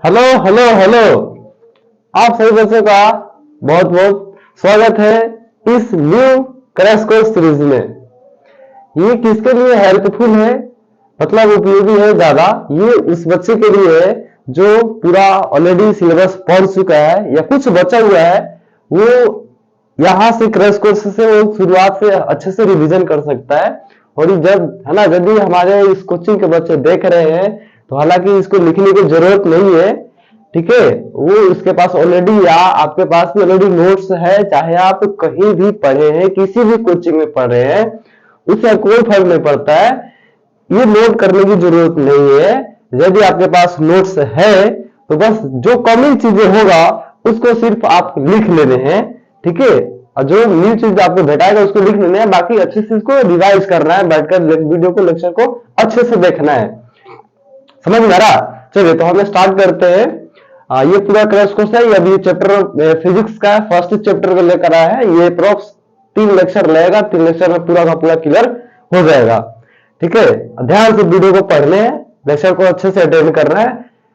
Hello hello hello. आप सभी बच्चों का बहुत बहुत स्वागत है इस न्यू क्रैश कोर्स सीरीज में। ये किसके लिए हेल्पफुल है, मतलब उपयोगी है ज्यादा? ये उस बच्चे के लिए है जो पूरा ऑलरेडी सिलेबस पढ़ चुका है या कुछ बचा हुआ है। वो यहाँ से क्रैश कोर्स से वो शुरुआत से अच्छे से रिवीजन कर सकता है। और जब है ना, यदि हमारे इस कोचिंग के बच्चे देख रहे हैं तो हालांकि इसको लिखने की जरूरत नहीं है, ठीक है। वो उसके पास ऑलरेडी या आपके पास भी ऑलरेडी नोट्स है, चाहे आप कहीं भी पढ़े हैं, किसी भी कोचिंग में पढ़ रहे हैं, उससे कोई फर्क नहीं पड़ता है। ये नोट करने की जरूरत नहीं है। यदि आपके पास नोट्स है तो बस जो कॉमन चीजें होगा उसको सिर्फ आप लिख लेने हैं, ठीक है। और जो न्यू चीज आपको भेटाएगा उसको लिख लेना है, बाकी अच्छे से इसको रिवाइज करना है, बैठकर वीडियो को, लेक्चर को अच्छे से देखना है। समझ में आ रहा? चलिए तो हम स्टार्ट करते हैं। ये पूरा क्रैश कोर्स है। अभी चैप्टर फिजिक्स का फर्स्ट चैप्टर को लेकर आया है। ये अप्रोक्स 3 लेक्चर लगेगा, 3 लेक्चर में पूरा का पूरा क्लियर हो जाएगा, ठीक है। ध्यान से वीडियो को पढ़ने हैं, लेक्चर को अच्छे से अटेंड करना है।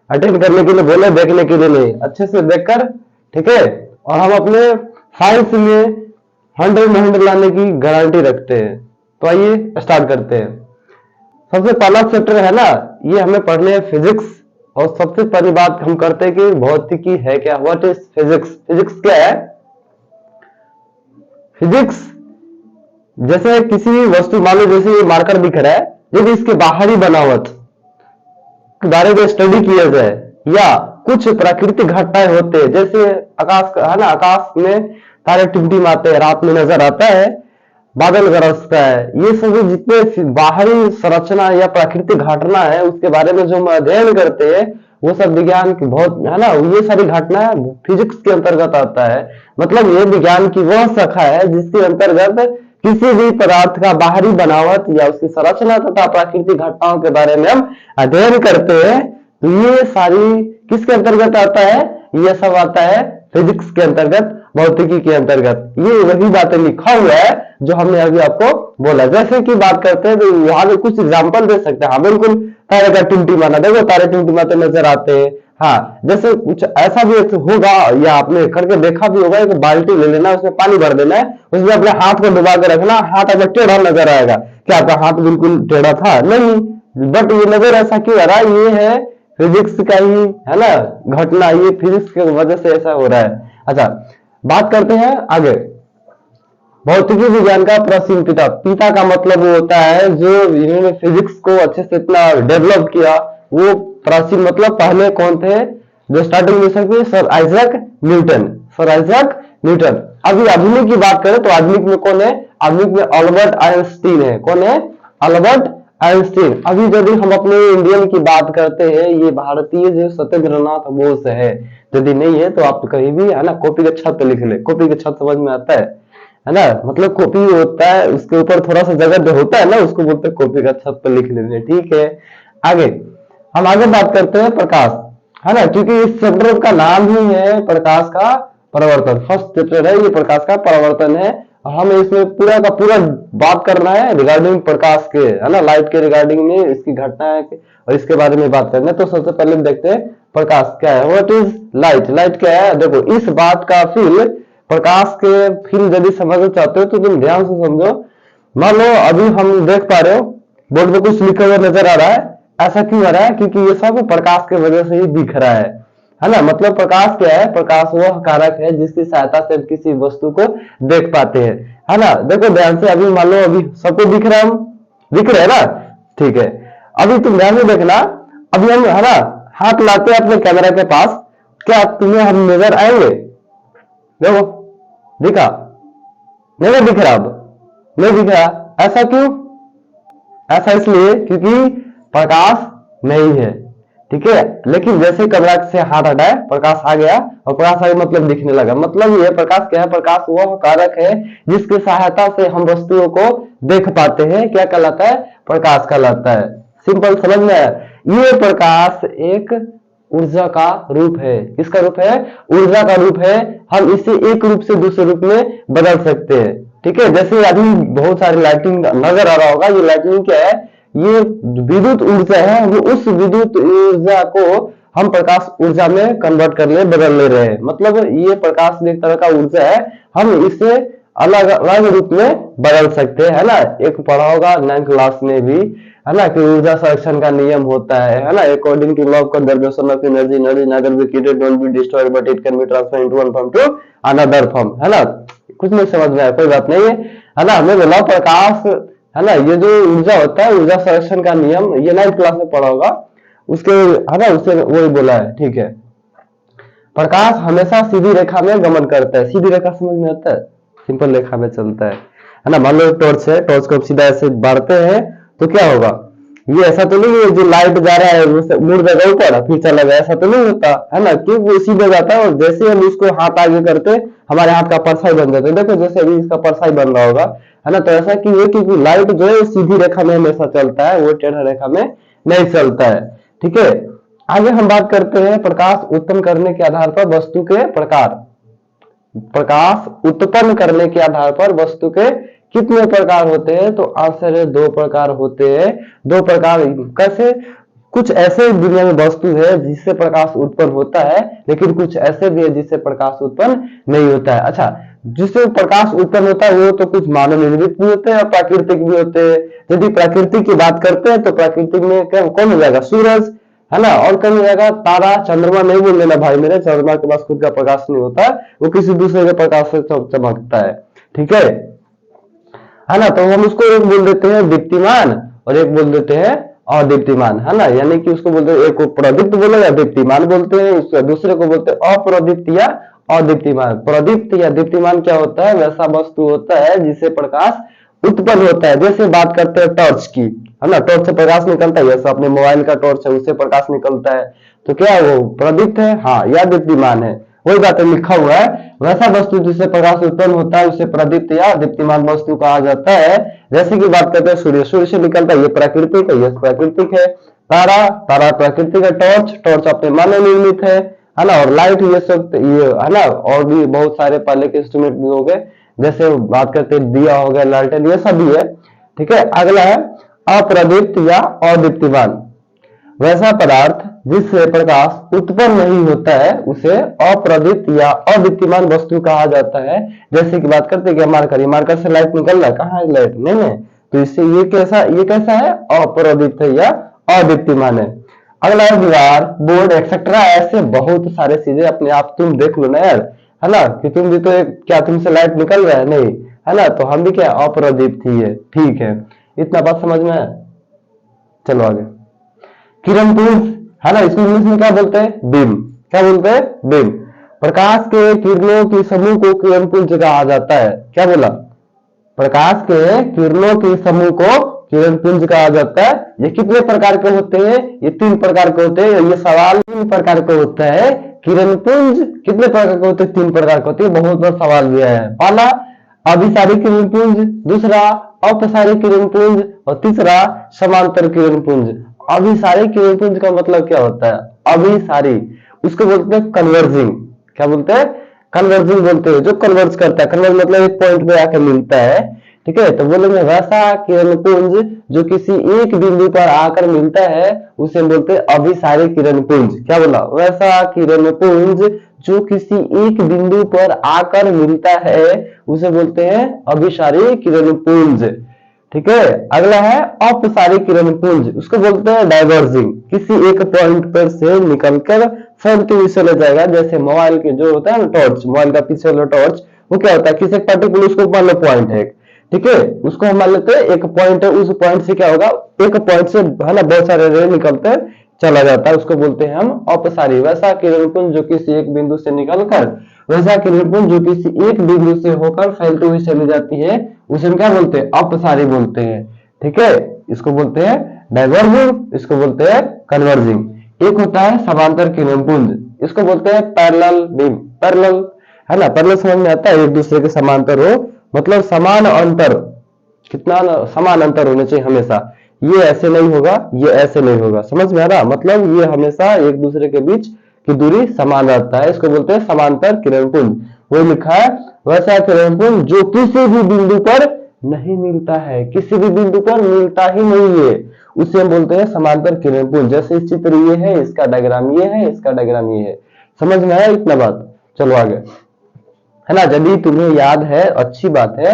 अटेंड करने के लिए बोले, देखने के लिए नहीं, अच्छे से देखकर, ठीक है। और हम अपने साइंस में 100 में 100 लाने की गारंटी रखते हैं। तो आइए स्टार्ट करते हैं। सबसे पहला चैप्टर है ना, ये हमें पढ़ने है फिजिक्स। और सबसे पहली बात हम करते हैं कि भौतिकी है क्या, व्हाट इज फिजिक्स। फिजिक्स क्या है? फिजिक्स जैसे किसी भी वस्तु, मान लो जैसे ये मार्कर दिख रहा है, यदि इसके बाहरी बनावट के बारे में स्टडी किया जाए, या कुछ प्राकृतिक घटनाएं होते हैं, जैसे आकाश है ना, आकाश में तारे टिमटिमाते हैं, रात में नजर आता है, बादल गरजता है, ये सभी जितने बाहरी संरचना या प्राकृतिक घटना है उसके बारे में जो हम अध्ययन करते हैं, वो सब विज्ञान की बहुत है ना, ये सारी घटनाएं फिजिक्स के अंतर्गत आता है। मतलब ये विज्ञान की वह शाखा है जिसके अंतर्गत किसी भी पदार्थ का बाहरी बनावट या उसकी संरचना तथा प्राकृतिक घटनाओं के बारे में हम अध्ययन करते हैं। तो ये सारी किसके अंतर्गत आता है? ये सब आता है फिजिक्स के अंतर्गत, भौतिकी के अंतर्गत। ये वही बातें लिखा हुआ है जो हमने अभी आपको बोला। जैसे कि बात करते हैं तो यहाँ पे कुछ एग्जाम्पल दे सकते हैं। हाँ बिल्कुल, तारे का टिमटिमाना, देखो तारे टिमटिमाते नजर आते हैं। हाँ, जैसे कुछ ऐसा भी होगा या आपने करके देखा भी होगा, एक बाल्टी ले लेना, उसमें पानी भर देना है, उसमें अपने हाथ को डुबा के रखना, हाथ अगर टेढ़ा नजर आएगा। क्या आपका हाथ बिल्कुल टेढ़ा था? नहीं, बट ये नजर ऐसा क्यों आ रहा है? ये है फिजिक्स का ही है ना घटना, ये फिजिक्स की वजह से ऐसा हो रहा है। अच्छा, बात करते हैं आगे। भौतिकी विज्ञान का प्राचीन पिता, पिता का मतलब वो होता है जो इन्होंने फिजिक्स को अच्छे से इतना डेवलप किया। वो प्राचीन मतलब पहले कौन थे जो स्टार्टिंग में सके? Sir Isaac Newton. Sir Isaac Newton. अभी आधुनिक की बात करें तो आधुनिक में कौन है? आधुनिक में अल्बर्ट आइंस्टीन है। कौन है? Albert Einstein. अभी यदि हम अपने इंडियन की बात करते हैं, ये भारतीय जो सत्येंद्रनाथ बोस है। यदि नहीं है तो आप कहीं भी है ना कॉपी के छत पे लिख ले। कॉपी के छत समझ में आता है ना, मतलब कॉपी होता है उसके ऊपर थोड़ा सा जगह जो होता है ना, उसको बोलते हैं कॉपी का छत पे लिख लेने, ठीक है। आगे हम आगे बात करते हैं प्रकाश, है ना, क्योंकि इस चैप्टर का नाम ही है प्रकाश का परिवर्तन। फर्स्ट चैप्टर है ये, प्रकाश का परिवर्तन है। हमें इसमें पूरा का पूरा बात करना है रिगार्डिंग प्रकाश के, है ना, लाइट के रिगार्डिंग में, इसकी घटना और इसके बारे में बात करना है। तो सबसे पहले देखते हैं प्रकाश क्या है, व्हाट इज लाइट। लाइट क्या है? देखो, इस बात का फील, प्रकाश के फील यदि समझना चाहते हो तो तुम ध्यान से समझो। मान लो अभी हम देख पा रहे हो बोर्ड में कुछ लिखा हुआ नजर आ रहा है। ऐसा क्यों आ रहा है? क्योंकि ये सब प्रकाश की वजह से ही दिख रहा है ना। मतलब प्रकाश क्या है? प्रकाश वह कारक है जिसकी सहायता से हम किसी वस्तु को देख पाते हैं, है ना। देखो ध्यान से, अभी मान लो अभी सबको दिख रहा है, हम दिख रहे हैं ना, ठीक है। अभी तुम ध्यान से देखना, अभी हम है ना हाथ लाते हैं अपने कैमरा के पास, क्या तुम्हें हम नजर आएंगे? देखो, दिखा? नहीं दिख रहा, अब नहीं दिख रहा। ऐसा क्यों? ऐसा इसलिए क्योंकि प्रकाश नहीं है, ठीक है। लेकिन जैसे कैमरा से हाथ हटाए, प्रकाश आ गया, और प्रकाश आ गया मतलब दिखने लगा। मतलब ये प्रकाश क्या है? प्रकाश वह कारक है जिसकी सहायता से हम वस्तुओं को देख पाते हैं। क्या कहलाता है? प्रकाश कहलाता है। सिंपल, समझ में आया? ये प्रकाश एक ऊर्जा का रूप है। किसका रूप है? ऊर्जा का रूप है। हम इसे एक रूप से दूसरे रूप में बदल सकते हैं, ठीक है। जैसे अभी बहुत सारी लाइटिंग नजर आ रहा होगा, ये लाइटिंग क्या है? ये विद्युत ऊर्जा है। वो उस विद्युत ऊर्जा को हम प्रकाश ऊर्जा में कन्वर्ट कर ले, बदल ले रहे हैं। मतलब ये प्रकाश एक तरह का ऊर्जा है, हम इसे अलग अलग रूप में बदल सकते हैं, है ना। एक पढ़ा होगा 9th क्लास में भी, है ना, कि ऊर्जा संरक्षण का नियम होता है ना। According to law of conservation of energy, energy neither be created nor be destroyed but it can be transferred into one form to another form, है ना। कुछ नहीं समझ में आया, कोई बात नहीं है ना। हमें बोला प्रकाश, है ना, ये जो ऊर्जा होता है, ऊर्जा संरक्षण का नियम, ये 9th क्लास में पढ़ा होगा उसके, है ना, उसे वही बोला है, ठीक है। प्रकाश हमेशा सीधी रेखा में गमन करता है। सीधी रेखा समझ में आता है, सिंपल रेखा में चलता है ना। मान लो टॉर्च है, टॉर्च को सीधा ऐसे बढ़ते हैं तो क्या होगा, ये ऐसा तो नहीं है जो लाइट जा रहा है वो मुड़ जाएगा ऊपर फिर चला गया, ऐसा तो नहीं होता, है ना, क्योंकि वो सीधे जाता है। और जैसे हम इसको हाथ आगे करते हमारे हाथ का परछाई बन जाता है। देखो जैसे अभी इसका परछाई बन रहा होगा, है ना। तो ऐसा कि ये क्योंकि लाइट जो है सीधी रेखा में हमेशा चलता है, वो टेढ़ा रेखा में नहीं चलता है, ठीक है। आगे हम बात करते हैं प्रकाश उत्पन्न करने के आधार पर वस्तु के प्रकार। प्रकाश उत्पन्न करने के आधार पर वस्तु के कितने प्रकार होते हैं, तो आंसर है 2 प्रकार होते हैं। 2 प्रकार कैसे, कुछ ऐसे दुनिया में वस्तु है जिससे प्रकाश उत्पन्न होता है, लेकिन कुछ ऐसे भी है जिससे प्रकाश उत्पन्न नहीं होता है। अच्छा, जिससे प्रकाश उत्पन्न होता है वो तो कुछ मानव निर्मित भी होते हैं और प्राकृतिक भी होते हैं। यदि प्राकृतिक की बात करते हैं तो प्राकृतिक में कौन हो जाएगा, सूरज, है ना। और कौन हो जाएगा, तारा। चंद्रमा नहीं बोल लेना भाई मेरे, चंद्रमा के पास खुद का प्रकाश नहीं होता, वो किसी दूसरे के प्रकाश से चमकता है, ठीक है ना। तो हम उसको एक बोल देते हैं दीप्तिमान और एक बोल देते हैं अदीप्तिमान, है ना। यानी कि उसको बोलते हैं, एक को प्रदीप्त बोले या दीप्तिमान बोलते हैं, उसके दूसरे को बोलते हैं अप्रदीप्त या अदीप्तिमान। प्रदीप्त या दीप्तिमान क्या होता है, वैसा वस्तु होता है जिससे प्रकाश उत्पन्न होता है। जैसे बात करते हैं टॉर्च की, है ना, टॉर्च से प्रकाश निकलता है, जैसे अपने मोबाइल का टॉर्च है उससे प्रकाश निकलता है, तो क्या है वो प्रदीप्त है, हाँ, या दीप्तिमान है। वही बात लिखा हुआ है, वैसा वस्तु जिससे प्रकाश उत्पन्न होता है उसे प्रदीप्त या दीप्तिमान वस्तु कहा जाता है। जैसे कि बात करते हैं सूर्य, सूर्य से निकलता है, ये प्राकृतिक है, ये प्राकृतिक है। तारा, तारा प्राकृतिक है। टॉर्च, टॉर्च अपने मानव निर्मित है ना। और लाइट, ये सब ये, है ना। और भी बहुत सारे पहले के इंस्ट्रूमेंट भी हो गए, जैसे बात करते हैं दिया हो गया, लालटेन, ये सब भी है, ठीक है। अगला है अप्रदीप्त या अदीप्तिमान। वैसा पदार्थ जिससे प्रकाश उत्पन्न नहीं होता है उसे अप्रदीप्त या अदीप्तिमान वस्तु कहा जाता है। जैसे कि बात करते हैं कि मार्कर, ये मार्कर से लाइट निकल रहा है, कहाँ है लाइट, नहीं है, तो इससे ये कैसा है, अप्रदीप्त है या अदीप्तिमान है। अगला है दीवार, बोर्ड एक्सेट्रा, ऐसे बहुत सारे चीजें अपने आप तुम देख लो ना यार, है ना, कि तुम भी तो क्या तुमसे लाइट निकल रहा है, नहीं, है ना, तो हम भी क्या अप्रदीप्त ही है, ठीक है। इतना बात समझ में आया, चलो आगे। किरण पुंज, है ना, इसको इंग्लिश में क्या बोलते हैं, बीम। क्या बोलते हैं, बीम। प्रकाश के किरणों की समूह को किरण पुंज कहा जाता है। क्या बोला, प्रकाश के किरणों के समूह को किरण पुंज कहा जाता है। ये कितने प्रकार के होते हैं, ये 3 प्रकार के होते हैं। ये सवाल 3 प्रकार का होता है। किरण पुंज कितने प्रकार के होते हैं, 3 प्रकार के होते हैं। बहुत बार सवाल भी है। पहला अभिसारी किरण पुंज, दूसरा अपसारी किरण पुंज और तीसरा समांतर किरण पुंज। अभिसारी किरण पुंज का मतलब क्या होता है, अभिसारी, उसको बोलते हैं कन्वर्जिंग। क्या बोलते हैं, कन्वर्जिंग बोलते हैं, जो कन्वर्ज करता है। कन्वर्ज मतलब एक पॉइंट पे आकर मिलता है, ठीक है। तो बोलेंगे वैसा किरण पुंज जो किसी एक बिंदु पर आकर मिलता है उसे बोलते हैं अभिसारी किरण पुंज। क्या बोला, वैसा किरण पुंज जो किसी एक बिंदु पर आकर मिलता है उसे बोलते हैं अभिसारी किरण पुंज, ठीक है। अगला है अपसारी किरण पुंज, उसको बोलते हैं डाइवर्जिंग, किसी एक पॉइंट पर से निकलकर फैलते हुए चले जाएगा। जैसे मोबाइल के जो होता है ना टॉर्च, मोबाइल का पीछे वाला टॉर्च, वो क्या होता है, किसी एक पर्टिकुलर, उसको मान लो पॉइंट है, ठीक है, उसको हम मान लेते हैं एक पॉइंट है, उस पॉइंट से क्या होगा, एक पॉइंट से, है ना, बहुत सारे रे निकलते चला जाता है, उसको बोलते हैं हम अपसारी। वैसा किरण पुंज जो किसी एक बिंदु से निकलकर, वैसा किरण पुंज जो किसी एक बिंदु से होकर फैलते हुए चली जाती है उसे हम क्या बोलते हैं, अपसारी बोलते हैं, ठीक है। इसको बोलते हैं डाइवर्जिंग, इसको बोलते हैं कन्वर्जिंग। एक होता है समांतर किरण पुंज, इसको बोलते हैं पैरेलल बीम। पैरेलल, है ना, पैरेलल समझ में आता है, एक दूसरे के समांतर हो, मतलब समान अंतर, कितना समान अंतर होने चाहिए हमेशा। ये ऐसे नहीं होगा, ये ऐसे नहीं होगा, समझ में आ रहा, मतलब ये हमेशा एक दूसरे के बीच की दूरी समान रहता है, इसको बोलते हैं समांतर किरण पुंज। वो लिखा है वैसा किरण पुंज जो किसी भी बिंदु पर नहीं मिलता है, किसी भी बिंदु पर मिलता ही नहीं है उसे हम बोलते हैं समांतर किरण पुंज। जैसे इस चित्र ये है, इसका डायग्राम ये है, इसका डायग्राम ये है। समझ में आया इतना बात? चलो आगे, है ना। यदि तुम्हें याद है अच्छी बात है,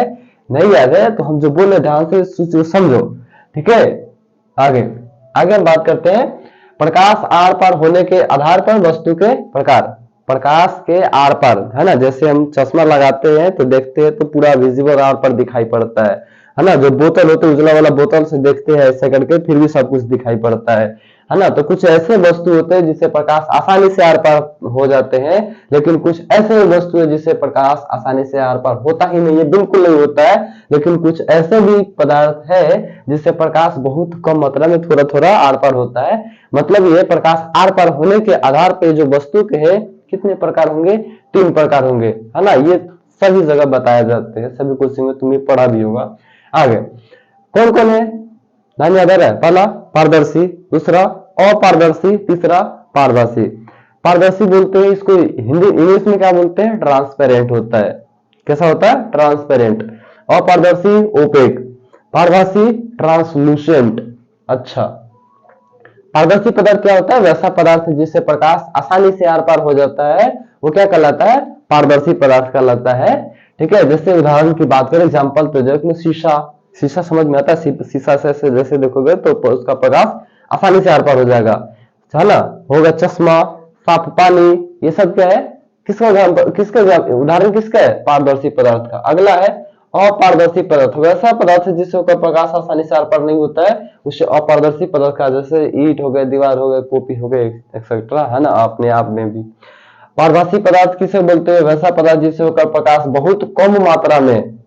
नहीं याद है तो हम जो बोले ध्यान से सूची समझो, ठीक है। आगे आगे हम बात करते हैं प्रकाश आर पार होने के आधार पर वस्तु के प्रकार। प्रकाश के आर पार, है ना, जैसे हम चश्मा लगाते हैं तो देखते हैं तो पूरा विजिबल आर पार दिखाई पड़ता है ना। जो बोतल होते है उजला वाला बोतल से देखते हैं ऐसे करके, फिर भी सब कुछ दिखाई पड़ता है ना। तो कुछ ऐसे वस्तु होते हैं जिससे प्रकाश आसानी से आर पार हो जाते हैं, लेकिन कुछ ऐसे वस्तु है जिससे प्रकाश आसानी से आर पार होता ही नहीं है, बिल्कुल नहीं होता है। लेकिन कुछ ऐसे भी पदार्थ है जिससे प्रकाश बहुत कम मात्रा में थोड़ा थोड़ा आर पार होता है। मतलब ये प्रकाश आर पार होने के आधार पर जो वस्तु के है कितने प्रकार होंगे? 3 प्रकार होंगे, है ना। ये सभी जगह बताए जाते हैं, सभी कोचिंग में तुमने पढ़ा भी होगा। आगे कौन कौन है? नाम याद आ रहा है? पहला पारदर्शी, दूसरा अपारदर्शी, तीसरा पारभासी। पारदर्शी बोलते हैं इसको, हिंदी इंग्लिश में क्या बोलते हैं? ट्रांसपेरेंट होता है। कैसा होता है? ट्रांसपेरेंट। अपारदर्शी ओपेक, पारभासी ट्रांसलूसेंट। अच्छा, पारदर्शी पदार्थ क्या होता है? वैसा पदार्थ जिससे प्रकाश आसानी से आर पार हो जाता है, वो क्या कहलाता है? पारदर्शी पदार्थ कहलाता है, ठीक है। जैसे उदाहरण की बात करें, एग्जाम्पल प्रोजेक्ट में शीशा, शीशा समझ में आता है? शीशा से जैसे देखोगे तो उसका प्रकाश आसानी से आर पार हो जाएगा, है ना। होगा चश्मा, साफ पानी, ये सब क्या है? किसका उदाहरण किसका है? पारदर्शी पदार्थ का। अगला है अपारदर्शी पदार्थ, वैसा पदार्थ है जिससे प्रकाश आसानी से आर पार नहीं होता है, उसे अपारदर्शी पदार्थ का। जैसे ईंट हो गए, दीवार हो गए, कॉपी हो गए, एक्सेट्रा, है ना। अपने आप में भी पारभासी पदार्थ किसे बोलते हैं? वैसा पदार्थ जिससे प्रकाश बहुत कम मात्रा में,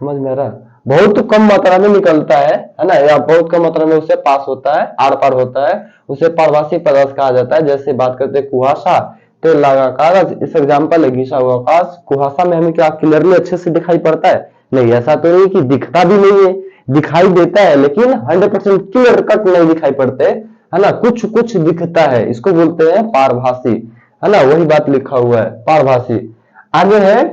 समझ में आ रहा है? बहुत कम मात्रा में निकलता है ना, या बहुत कम मात्रा में उससे पास होता है, आर पार होता है, उसे पारभासी पदार्थ कहा जाता है। जैसे बात करते हैं कुहासा, तेल लगा कागज, इस एग्जाम्पल है घिसा हुआ आकाश। कुहासा में हमें क्या क्लियरली अच्छे से दिखाई पड़ता है? नहीं, ऐसा तो नहीं कि दिखता भी नहीं है, दिखाई देता है लेकिन 100% क्लियर कट नहीं दिखाई पड़ते, है ना। कुछ कुछ दिखता है, इसको बोलते हैं पारभासी, है ना। वही बात लिखा हुआ है, पारभासी। आगे है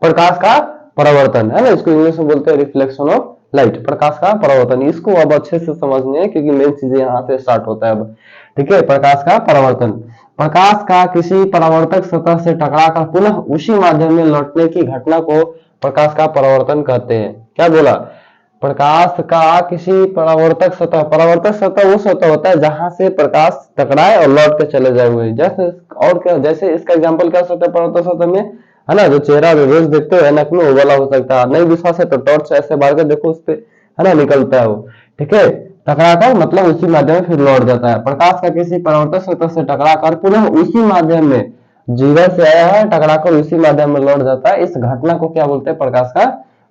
प्रकाश का परावर्तन, है ना। इसको इंग्लिश में बोलते हैं रिफ्लेक्शन ऑफ लाइट, प्रकाश का परावर्तन। इसको अब अच्छे से समझने हैं क्योंकि मेन चीजें यहाँ से स्टार्ट होता है अब, ठीक है। प्रकाश का परावर्तन, प्रकाश का किसी परावर्तक सतह से टकराकर पुनः उसी माध्यम में लौटने की घटना को प्रकाश का परावर्तन कहते हैं। क्या बोला? प्रकाश का किसी परावर्तक सतह वो सतह होता है जहां से प्रकाश टकराए और लौट के चले जाए हुए। जैसे और क्या, जैसे इसका एग्जांपल क्या सकता है परावर्तक सतह में, है ना। जो चेहरा रोज देखते हो ऐनक में, वो वाला हो सकता है। नहीं विश्वास है तो टॉर्च ऐसे मार के देखो, उस पे, है ना, निकलता है वो, ठीक है। टकराकर मतलब उसी माध्यम में फिर लौट जाता है। प्रकाश का किसी परावर्तक सतह से टकराकर पुनः उसी माध्यम में, जीवन से आया है, टकराकर उसी माध्यम में लौट जाता है, इस घटना को क्या बोलते हैं? प्रकाश का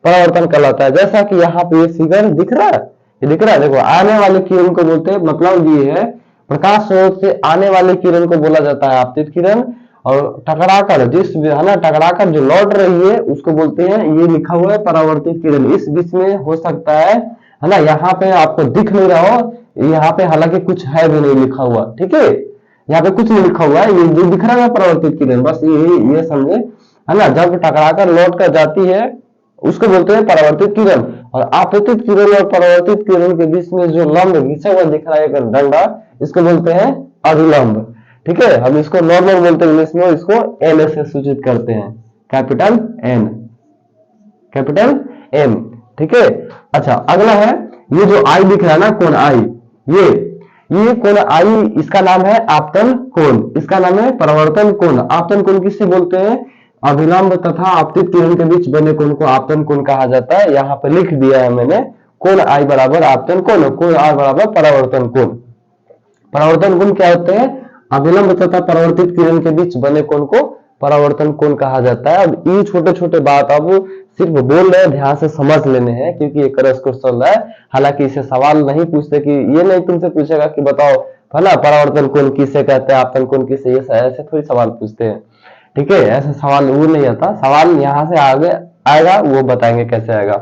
परावर्तन कहलाता है। जैसा कि यहाँ पे ये फिगर दिख रहा है, ये दिख रहा है, देखो, आने वाली किरण को बोलते हैं, मतलब ये है प्रकाश स्रोत से आने वाली किरण को बोला जाता है आपतित किरण, और टकराकर जिस, है ना, टकराकर जो लौट रही है उसको बोलते हैं, ये लिखा हुआ है परावर्तित किरण। इस बीच में हो सकता है ना, यहाँ पे आपको दिख नहीं रहा हो, यहाँ पे हालांकि कुछ है भी नहीं लिखा हुआ, ठीक है। यहाँ पे कुछ नहीं लिखा हुआ है, ये जो दिख रहा है परावर्तित किरण, बस ये समझे, है ना। जब टकराकर लौट कर जाती है उसको बोलते हैं परावर्तित किरण। और आपतित किरण और परावर्तित किरण के बीच में जो लंब घिसा हुआ दिख रहा है डंडा, इसको बोलते हैं अभिलंब, ठीक है। हम इसको नॉर्मल बोलते हैं इंग्लिश में, इसको एन से सूचित करते हैं, कैपिटल एन, कैपिटल एम, ठीक है। अच्छा, अगला है ये जो आई दिख रहा है ना, कोण आई, ये कोण आई, इसका नाम है आपतन कोण, इसका नाम है परावर्तन कोण। आपतन कोण किससे बोलते हैं? अभिलंब तथा आपतित किरण के बीच बने कोण को आपतन कोण कहा जाता है। यहाँ पे लिख दिया है मैंने, कोण आई बराबर आपतन कोण, कोण आई बराबर परावर्तन कोण। परावर्तन कोण क्या होते हैं? अभिलंब तथा परावर्तित किरण के बीच बने कोण को परावर्तन कोण कहा जाता है। अब ये छोटे छोटे बात अब सिर्फ बोल रहे हैं, ध्यान से समझ लेने हैं क्योंकि ये क्रश कोर्स चल रहा है। हालांकि इसे सवाल नहीं पूछते, कि ये नहीं तुमसे पूछेगा कि बताओ, है ना, परावर्तन कोण किसे कहते हैं, आपतन कोण किसे, ये ऐसे थोड़ी सवाल पूछते हैं, ठीक है। ऐसे सवाल वो नहीं आता, सवाल यहाँ से आगे आएगा, वो बताएंगे कैसे आएगा।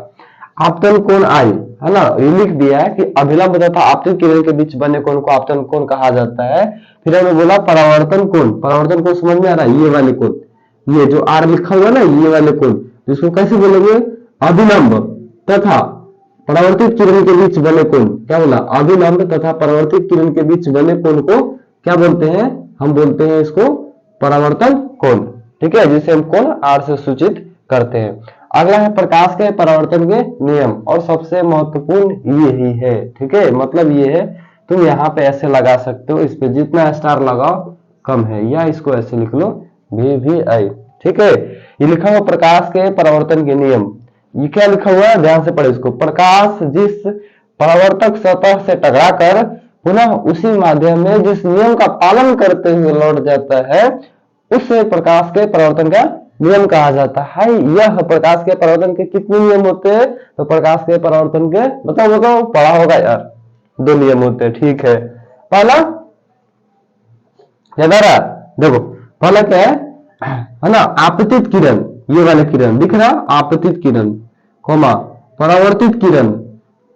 आपतन कोण आई, है ना, ये लिख दिया है कि अभिलंब तथा आपतित किरण के बीच बने कोण को आपतन कोण कहा जाता है। फिर हमने बोला परावर्तन कोण, परावर्तन कोण समझ में आ रहा है? ये वाले कोण, ये जो आर लिखा हुआ है ना, ये वाले कोण, इसको कैसे बोलेंगे? अभिलंब तथा परावर्तित किरण के बीच बने कोण, क्या बोला, अभिलंब तथा परावर्तित किरण के बीच बने कोण को क्या बोलते हैं, हम बोलते हैं इसको परावर्तन कोण। ठीक है, जिसे हम कोण आर से सूचित करते हैं। अगला है प्रकाश के परावर्तन के नियम, और सबसे महत्वपूर्ण ये ही है। ठीक है, मतलब ये है, तुम यहाँ पे ऐसे लगा सकते हो, इस पे जितना स्टार लगाओ कम है, या इसको ऐसे लिख लो VVI। ठीक है, ये लिखा हुआ प्रकाश के परावर्तन के नियम, ये क्या लिखा हुआ है, ध्यान से पढ़ो इसको। प्रकाश जिस परावर्तक सतह से टकराकर पुनः उसी माध्यम में जिस नियम का पालन करते हुए लौट जाता है, उसे प्रकाश के परावर्तन का नियम कहा जाता है। यह प्रकाश के परावर्तन के कितने नियम होते हैं, तो प्रकाश के परावर्तन के बताओ बताओ, पढ़ा होगा यार, 2 नियम होते हैं। ठीक है, पहला याद आ रहा, देखो पहला क्या है ना, आपतित किरण, ये वाले किरण दिख रहा, आपतित किरण, कोमा परावर्तित किरण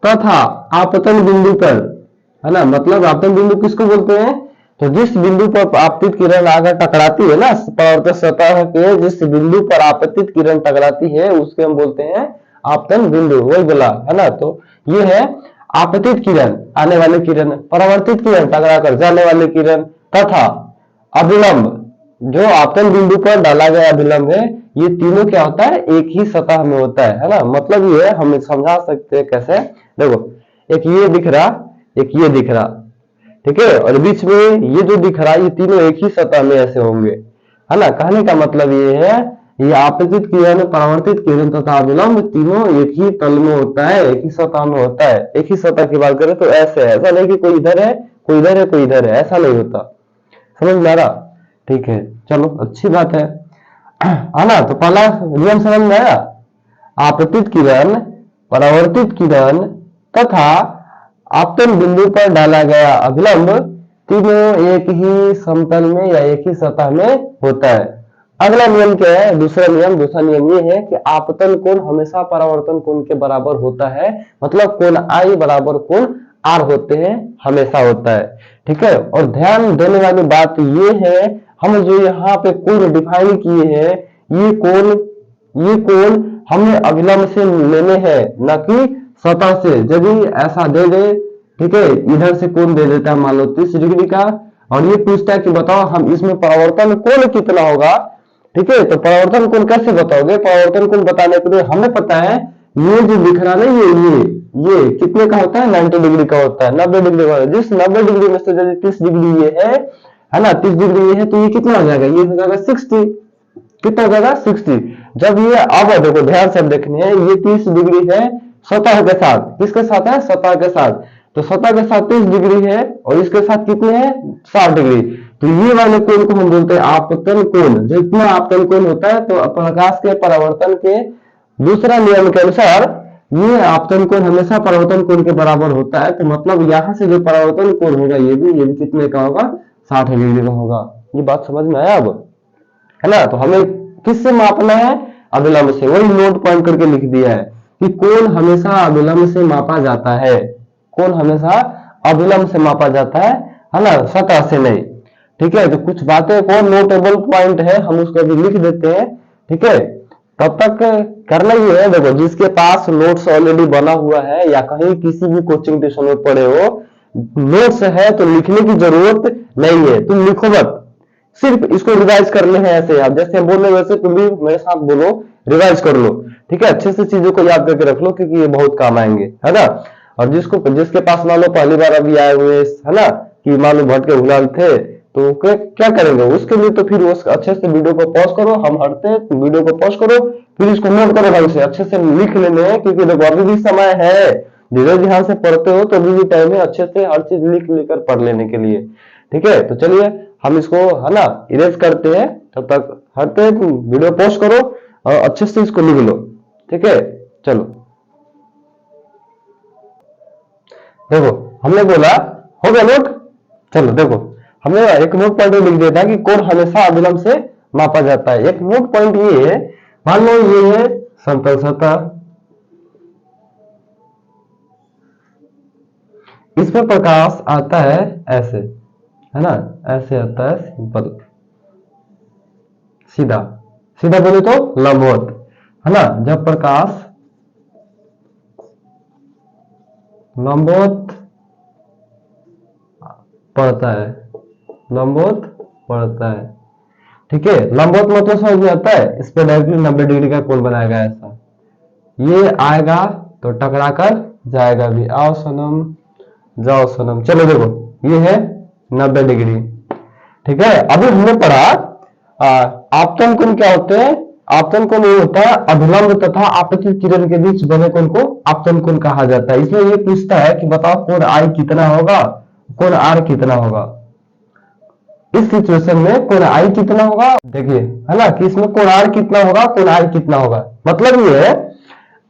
तथा आपतन बिंदु पर, है ना, मतलब आपतन बिंदु किसको बोलते हैं, तो जिस बिंदु पर आपतित किरण आकर टकराती है ना, परावर्तक सतह के जिस बिंदु पर आपतित किरण टकराती है उसके हम बोलते हैं आपतन बिंदु, वही बोला है ना। तो ये है आपतित किरण, आने वाले किरण, परावर्तित किरण, टकराकर जाने वाले किरण, तथा अभिलंब, जो आपतन बिंदु पर डाला गया अभिलंब है, ये तीनों क्या होता है, एक ही सतह में होता है ना। मतलब ये हम समझा सकते हैं कैसे, देखो एक ये दिख रहा, एक ये दिख रहा, ठीक है, और बीच में ये जो दिख रहा है, ये तीनों एक ही सतह में ऐसे होंगे, है ना। कहने का मतलब ये है, ये आपतित किरण, परावर्तित किरण तथा अभिलंब तीनों एक ही तल में होता है, एक ही सतह में होता है। एक ही सतह की बात करें तो ऐसे है, ऐसा नहीं कि कोई इधर है कोई इधर है कोई इधर है, ऐसा नहीं होता, समझ में आ रहा। ठीक है, चलो अच्छी बात है ना। तो पहला नियम समझ में आया, आपतित किरण, परावर्तित किरण तथा आपतन बिंदु पर डाला गया अभिलंब तीनों एक ही समतल में या एक ही सतह में होता है। अगला नियम क्या है, दूसरा नियम ये है कि आपतन कोण हमेशा परावर्तन कोण के बराबर होता है, मतलब कोण I बराबर कोण R होते हैं, हमेशा होता है। ठीक है, और ध्यान देने वाली बात ये है, हम जो यहाँ पे कोण डिफाइन किए हैं, ये कोण हमें अभिलंब से लेने हैं, न कि सतह से। यदि ऐसा दे दे, ठीक है, इधर से कोण दे देता है मान लो 30 डिग्री का, और ये पूछता है कि बताओ हम इसमें परावर्तन कोण कितना होगा, ठीक है, तो परावर्तन कोण कैसे बताओगे, परावर्तन कोण बताने के लिए हमें पता है, ये जो दिख रहा ना, ये कितने का होता है, 90 डिग्री का होता है, 90 डिग्री का। जिस 90 डिग्री में से यदि 30 डिग्री ये है ना, 30 डिग्री ये है, तो ये कितना हो जाएगा, ये हो जाएगा 60, कितना हो जाएगा 60। जब ये, अब देखो ध्यान से देखनी है, ये 30 डिग्री है सतह के साथ, किसके साथ है, सतह के साथ, तो सतह के साथ 30 डिग्री है, और इसके साथ कितने हैं, 60 डिग्री। तो ये वाले कोण को हम बोलते हैं आपतन कोण। जितना आपतन कोण होता है, तो प्रकाश के परावर्तन के दूसरा नियम के अनुसार ये आपतन कोण हमेशा परावर्तन कोण के बराबर होता है। तो मतलब यहां से जो परावर्तन कोण होगा, ये भी कितने का होगा, 60 डिग्री का होगा। ये बात समझ में आया अब, है ना। तो हमें किससे मापना है, अभिलंब से। वही नोट पॉइंट करके लिख दिया है कि कोण हमेशा अभिलंब से मापा जाता है, कोण हमेशा अभिलंब से मापा जाता है ना, सतह से नहीं। ठीक है, तो कुछ बातें को नोटेबल पॉइंट है, हम उसको अभी लिख देते हैं। ठीक है, तब तक करना ही है, देखो जिसके पास नोट्स ऑलरेडी बना हुआ है, या कहीं किसी भी कोचिंग ट्यूशन में पढ़े हो, नोट्स है तो लिखने की जरूरत नहीं है, तुम लिखो मत, सिर्फ इसको रिवाइज करने हैं। ऐसे आप जैसे हम बोल रहे वैसे तुम भी मेरे साथ बोलो, रिवाइज कर लो। ठीक है, अच्छे से चीजों को याद करके रख लो, क्योंकि ये बहुत काम आएंगे, है ना। और जिसके पास मान लो पहली बार अभी आए हुए, है ना, कि मान लो भटके भुलाल थे, तो क्या करेंगे उसके लिए, तो फिर उस अच्छे से वीडियो को पॉज करो, हम हटते हैं, तो वीडियो को पॉज करो, फिर इसको नोट करो ढंग से, अच्छे से लिख लेने हैं, क्योंकि देखो अभी भी समय है, धीरे ध्यान से पढ़ते हो तो अभी भी टाइम है अच्छे से हर चीज लिख लेकर पढ़ लेने के लिए। ठीक है, तो चलिए हम इसको, है ना, इरेज करते हैं, तब तक हटते हैं, तुम वीडियो पॉज करो और अच्छे से इसको लिख लो। ठीक है, चलो देखो हमने बोला, हो गया नोट। चलो देखो, हमने एक नोट पॉइंट लिख दिया था कि कोण हमेशा अभिलंब से मापा जाता है। एक नोट पॉइंट ये है, मान लो ये है समतल सतह, इस पर प्रकाश आता है ऐसे, है ना, ऐसे आता है सिंपल, सीधा सीधा बोले तो लंबवत, है ना। जब प्रकाश लंबवत पड़ता है, लंबवत पड़ता है। ठीक है, लंबवत मतलब समझ में आता है, इस पे डायरेक्टली 90 डिग्री का कोण बनाएगा ऐसा, ये आएगा तो टकरा कर जाएगा भी। आओ सनम जाओ सनम, चलो देखो ये है 90 डिग्री। ठीक है, अभी हमने पढ़ा आपतन कोण क्या होते हैं। आपतन कोण ये होता है अभिलंब तथा आपतित किरण के बीच बने कोण को आपतन कोण कहा जाता है। इसमें ये पूछता है कि बताओ कोण आई कितना होगा, कोण आर कितना होगा। इस सिचुएशन में कोण आई कितना होगा, देखिए है ना कि इसमें कोण आर कितना होगा, कोण आई कितना होगा। मतलब ये है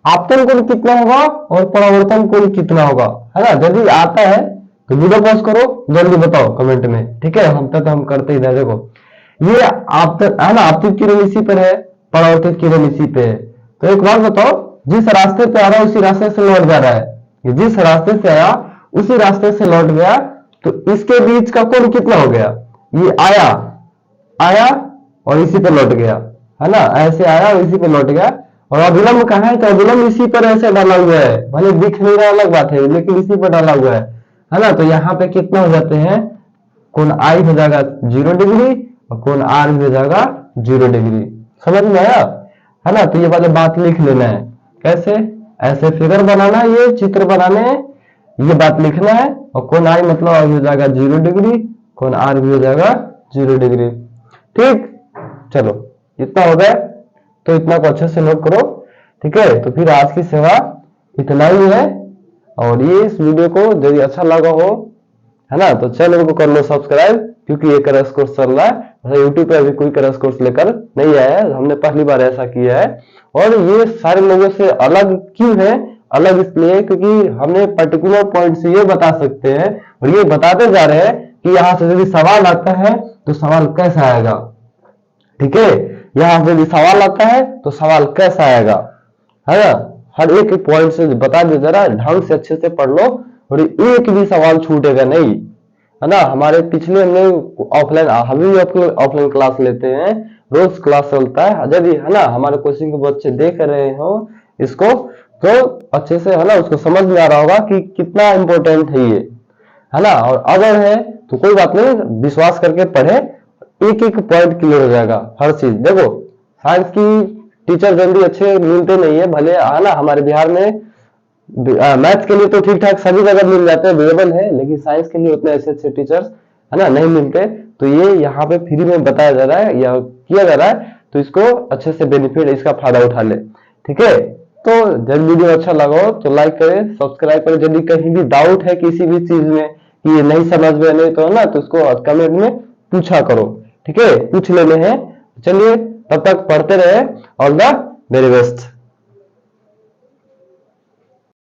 आपतन कोण कितना होगा और परावर्तन कोण कितना होगा, है ना। जल्दी आता है तो वीडियो पॉज करो, जल्दी बताओ कमेंट में। ठीक है, हम तक हम करते ही रहे। देखो ये आपतन है ना, आपतित किरण इसी पर है, परावर्तित किरण इसी पे है। तो एक बात बताओ, जिस रास्ते पे आ रहा है उसी रास्ते से लौट जा रहा है, ये जिस रास्ते से आया उसी रास्ते से लौट गया, तो इसके बीच का कोण कितना हो गया। ये आया आया और इसी पे लौट गया, है ना, ऐसे आया और इसी पे लौट गया। और अभिलंब कहाँ है, तो अभिलंब इसी पर ऐसे डाला हुआ है, भले दिख नहीं रहा अलग बात है, लेकिन इसी पर डाला हुआ है ना। तो यहाँ पे कितना हो जाते हैं, कोण आई हो जाएगा 0 डिग्री और कोण आर हो जाएगा 0 डिग्री। समझ में आया, है ना। तो ये वाले बात लिख लेना है, कैसे, ऐसे फिगर बनाना, ये चित्र बनाने, ये बात लिखना है। और कोण आई मतलब आई हो जाएगा 0 डिग्री, कोण आर भी हो जाएगा 0 डिग्री। ठीक, चलो इतना हो गया, तो इतना को अच्छे से नोट करो। ठीक है, तो फिर आज की सेवा इतना ही है। और ये इस वीडियो को यदि अच्छा लगा हो, है ना, तो चैनल को कर लो सब्सक्राइब, क्योंकि ये करस कोर्स चल रहा है। यूट्यूब पे अभी कोई करस कोर्स लेकर नहीं आया है, हमने पहली बार ऐसा किया है। और ये सारे लोगों से अलग क्यों है, अलग इसलिए क्योंकि हमने पर्टिकुलर पॉइंट से ये बता सकते हैं और ये बताते जा रहे हैं कि यहाँ से यदि सवाल आता है तो सवाल कैसा आएगा। ठीक है, यहाँ से यदि सवाल आता है तो सवाल कैसा आएगा, है ना। हर एक पॉइंट से बता दे, जरा ढंग से अच्छे से पढ़ लो और एक भी सवाल छूटेगा नहीं, है ना। हमारे पिछले हमने ऑफलाइन, हम भी ऑफलाइन क्लास लेते हैं, रोज क्लास चलता है। यदि है ना हमारे कोचिंग के बच्चे देख रहे हो इसको, तो अच्छे से है ना उसको समझ में आ रहा होगा कि कितना इंपॉर्टेंट है ये, है ना। और अगर है तो कोई बात नहीं, विश्वास करके पढ़े, एक एक पॉइंट क्लियर हो जाएगा हर चीज। देखो साइंस की टीचर जल्दी अच्छे मिलते नहीं है, भले है ना हमारे बिहार में मैथ्स के लिए तो ठीक ठाक सभी जगह मिल जाते हैं, अवेलेबल है, लेकिन साइंस के लिए उतने अच्छे अच्छे टीचर्स है ना नहीं मिलते। तो ये यहाँ पे फ्री में बताया जा रहा है या किया जा रहा है, तो इसको अच्छे से बेनिफिट, इसका फायदा उठा ले। ठीक है, तो जब वीडियो अच्छा लगा हो तो लाइक करें, सब्सक्राइब करें। यदि कहीं भी डाउट है किसी भी चीज में कि ये नहीं समझ में नहीं, तो है ना, तो उसको कमेंट में पूछा करो। ठीक है, पूछ लेने हैं। चलिए तब तक पढ़ते रहे, ऑल द वेरी बेस्ट।